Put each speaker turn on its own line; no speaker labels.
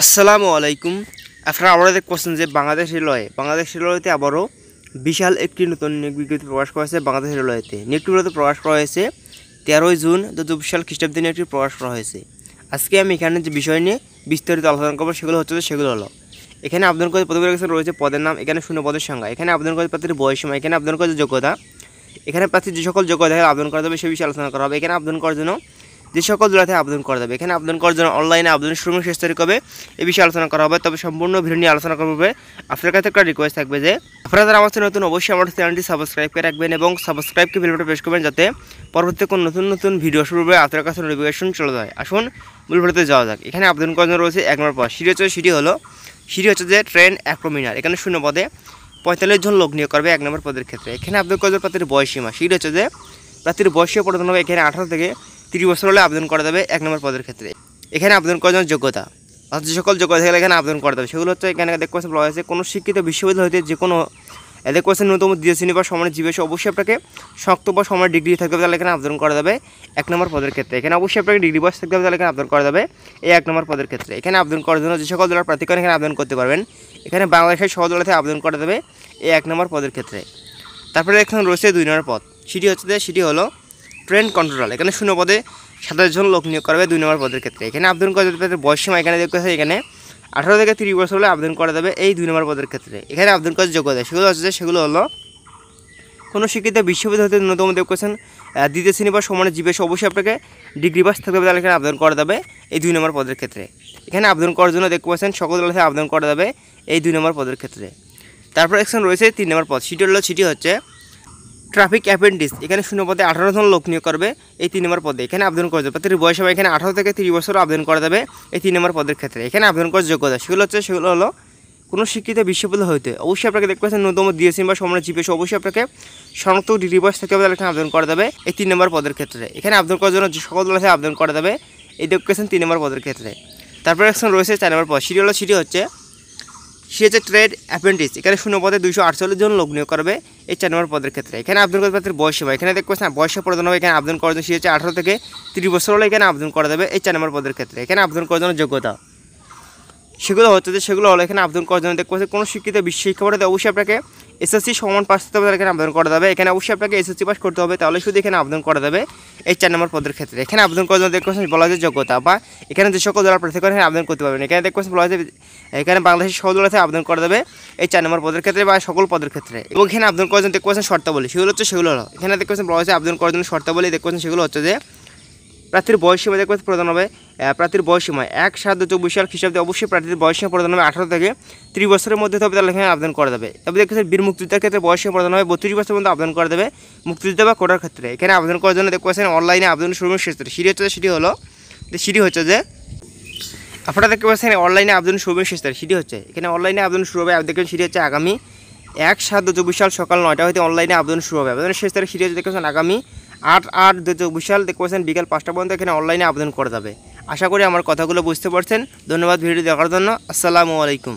আসসালামু আলাইকুম। আপনারা আবারও দেখছেন যে বাংলাদেশ রেলওয়েতে আবারও বিশাল একটি নতুন নিয়োগ বিজ্ঞপ্তি প্রকাশ করা হয়েছে। বাংলাদেশ রেলওয়েতে নিয়োগটি প্রকাশ করা হয়েছে 13 জুন 2024 খ্রিস্টাব্দে নিয়োগটি প্রকাশ করা হয়েছে। আজকে আমি এখানে যে বিষয় নিয়ে বিস্তারিত আলোচনা করবো সেগুলো হলো এখানে আবেদন করে প্রতিবেদন রয়েছে পদের নাম, এখানে শূন্য পদের সংখ্যা, এখানে আবেদন করে প্রার্থীর বয়সসীমা, এখানে আবেদন করে যোগ্যতা, এখানে প্রার্থীর যে সকল যোগ্যতা আবেদন করা যাবে সে বিষয়ে আলোচনা করা হবে। এখানে আবেদন করার জন্য যে সকল জেলাতে আবেদন করা যাবে, এখানে আবেদন করার জন্য অনলাইনে আবেদন শুরু শেষ তারিখ হবে এই বিষয়ে আলোচনা করা হবে। তবে সম্পূর্ণ ভিডিও নিয়ে আলোচনা করা হবে। আপনার কাছে একটা রিকোয়েস্ট থাকবে যে আপনারা যারা আমার নতুন অবশ্যই আমার চ্যানেলটি সাবস্ক্রাইব করে রাখবেন এবং সাবস্ক্রাইবকে বেল বাটন প্রেস করবেন যাতে পরবর্তী কোনো নতুন ভিডিও শুরু হবে আপনার কাছে নোটিফিকেশন চলে যায়। আসুন মূল ভিডিওতে যাওয়া যাক। এখানে আবেদন করার জন্য রয়েছে 1 নম্বর পদ, সিটি হচ্ছে যে ট্রেন অ্যাক্রোমিনার। এখানে শূন্য পদে 45 জন লোক নিয়োগ করবে 1 নম্বর পদের ক্ষেত্রে। এখানে আবেদন করা যাবে প্রার্থীর বয়সসীমা, সিটি হচ্ছে যে প্রার্থীর বয়সীয় পরিবর্তন হবে। এখানে 18 থেকে 30 বছর হলে আবেদন করা যাবে 1 নম্বর পদের ক্ষেত্রে। এখানে আবেদন করার জন্য যোগ্যতা, অর্থাৎ যে সকল যোগ্যতা থাকলে এখানে আবেদন করা যাবে সেগুলো হচ্ছে এখানে দেখতে বলা হয়েছে কোনো শিক্ষিত বিশ্ববিদ্যালয় হতে যে কোনো এদের কোর্সের ন্যূনতম 2 শ্রেণী বা সমানের জীবেশ অবশ্যই আপনাকে শক্ত বা সমানের ডিগ্রি থাকতে হবে, তাহলে এখানে আবেদন করা যাবে 1 নম্বর পদের ক্ষেত্রে। এখানে অবশ্যই আপনাকে ডিগ্রি বয়স থাকতে হবে, তাহলে এখানে আবেদন করা যাবে এই 1 নম্বর পদের ক্ষেত্রে। এখানে আবেদন করার জন্য যে সকল জেলার প্রার্থীগণ এখানে আবেদন করতে পারবেন, এখানে বাংলাদেশের সহ জেলাতে আবেদন করা যাবে এই 1 নম্বর পদের ক্ষেত্রে। তারপরে এখানে রয়েছে 2 নম্বর পদ, সেটি হলো ট্রেন কন্ট্রোলার। এখানে শূন্য পদে 27 জন লোক নিয়োগ করবে 2 নম্বর পদের ক্ষেত্রে। এখানে আবেদন করা যাবে বয়সসীমা, এখানে দেখতে পাচ্ছি এখানে 18 থেকে 30 বছর হলে আবেদন করা যাবে এই 2 নম্বর পদের ক্ষেত্রে। এখানে আবেদন করার যোগ্যতা সেগুলো হলো কোনো শিক্ষিত বিশ্ববিদ্যালয় হতে ন্যূনতম দেখছেন 2 শ্রেণী বা সমানের জীবেশ অবশ্যই আপনাকে ডিগ্রি পাস থাকতে হবে, তাহলে এখানে আবেদন করা যাবে এই 2 নম্বর পদের ক্ষেত্রে। এখানে আবেদন করার জন্য দেখতে পাচ্ছেন সকল জেলাতে আবেদন করা যাবে এই 2 নম্বর পদের ক্ষেত্রে। তারপর এখানে রয়েছে 3 নম্বর পদ, সেটি হচ্ছে ট্রাফিক অ্যাপেন্ডিক্স। এখানে শূন্য পদে 18 জন লোক নিয়োগ করবে এই 3 নম্বর পদে। এখানে আবেদন করা যাবে প্রার্থীর বয়স হবে এখানে 18 থেকে 30 বছর আবেদন করা যাবে এই 3 নম্বর পদের ক্ষেত্রে। এখানে আবেদন করার যোগ্যতা সেগুলো হলো কোনো শিক্ষিত বিশ্ববিদ্যালয় হইতে অবশ্যই আপনাকে দেখতে পাচ্ছেন ন্যূনতম দিয়েছেন বা সমানের জীবেশ অবশ্যই আপনাকে শনাক্ত ডিগ্রি বয়স থাকতে হবে, তাহলে এখানে আবেদন করা যাবে এই 3 নম্বর পদের ক্ষেত্রে। এখানে আবেদন করার জন্য যে সকল জেলাতে আবেদন করা যাবে এই দেখতে 3 নম্বর পদের ক্ষেত্রে। তারপরে এখানে রয়েছে 4 নম্বর পদ, সেটি হচ্ছে ট্রেড অ্যাপ্রেন্টিস। এখানে শূন্য পদে 248 জন লোক নিয়োগ করবে এই 4 নম্বর পদের ক্ষেত্রে। এখানে আবেদন করতে প্রার্থীর বয়সসীমা, এখানে দেখতে পাচ্ছেন বয়সের প্রয়োজন হবে এখানে আবেদন করার জন্য 18 থেকে 30 বছর হলে এখানে আবেদন করা যাবে এই 4 নম্বর পদের ক্ষেত্রে। এখানে আবেদন করার জন্য যোগ্যতা সেগুলো হলো এখানে আবেদন করার জন্য দেখতে পাচ্ছেন কোনো শিক্ষিত শিক্ষা বোর্ডে অবশ্যই আপনাকে এসএসসি সমান পাস করতে হবে, তাহলে এখানে আবেদন করা যাবে। এখানে অবশ্যই আপনাকে এসএসসি পাস করতে হবে, তাহলে শুধু এখানে আবেদন করা যাবে এই 4 নম্বর পদের ক্ষেত্রে। এখানে আবেদন করার জন্য দেখতে পাচ্ছেন বলা যায় যোগ্যতা বা এখানে যে সকল জেলার প্রার্থী এখানে আবেদন করতে পারবেন। এখানে দেখতে পাচ্ছেন বলা যায় এখানে বাংলাদেশের সহ জেলাতে আবেদন করা যাবে এই 4 নম্বর পদের ক্ষেত্রে বা সকল পদের ক্ষেত্রে। এবং এখানে আবেদন করার জন্য দেখতে পাচ্ছেন শর্তাবলী, সেগুলো হলো এখানে দেখতে পাচ্ছেন বলা হয়েছে আবেদন করার জন্য শর্তাবলী দেখতে পাচ্ছেন সেগুলো হচ্ছে যে প্রার্থীর বয়সসীমা দেখতে পাচ্ছেন প্রদান হবে প্রার্থীর বয়সসীমা 1/7/2024 সাল খ্রিস্টাব্দে অবশ্যই প্রার্থীর বয়সসীমা প্রদান হবে 18 থেকে 30 বছরের মধ্যে তবে তাহলে এখানে আবেদন করা যাবে। তবে দেখতে বীর মুক্তিযোদ্ধার ক্ষেত্রে বয়সসীমা প্রদান হবে 32 বছরের মধ্যে আবেদন করা যাবে মুক্তিযোদ্ধা বা কোটার ক্ষেত্রে। এখানে আবেদন করার জন্য দেখতে পাচ্ছেন অনলাইনে আবেদন শুরু শেষ তারিখ সেটি হচ্ছে যে আপনারা দেখতে পাচ্ছেন অনলাইনে আবেদন শুরু শেষ তারিখ এখানে অনলাইনে আবেদন শুরু হবে দেখবেন সেটি হচ্ছে আগামী 1/7/2024 সাল সকাল 9টা হতে অনলাইনে আবেদন শুরু হবে। আবেদনের শেষ তারিখ সেটি হচ্ছে দেখতে পাচ্ছেন আগামী 8/8/2024 সাল দেখতে পাচ্ছেন বিকাল 5টা পর্যন্ত এখানে অনলাইনে আবেদন করা যাবে। আশা করি আমার কথাগুলো বুঝতে পারছেন। ধন্যবাদ ভিডিও দেখার জন্য। আসসালামু আলাইকুম।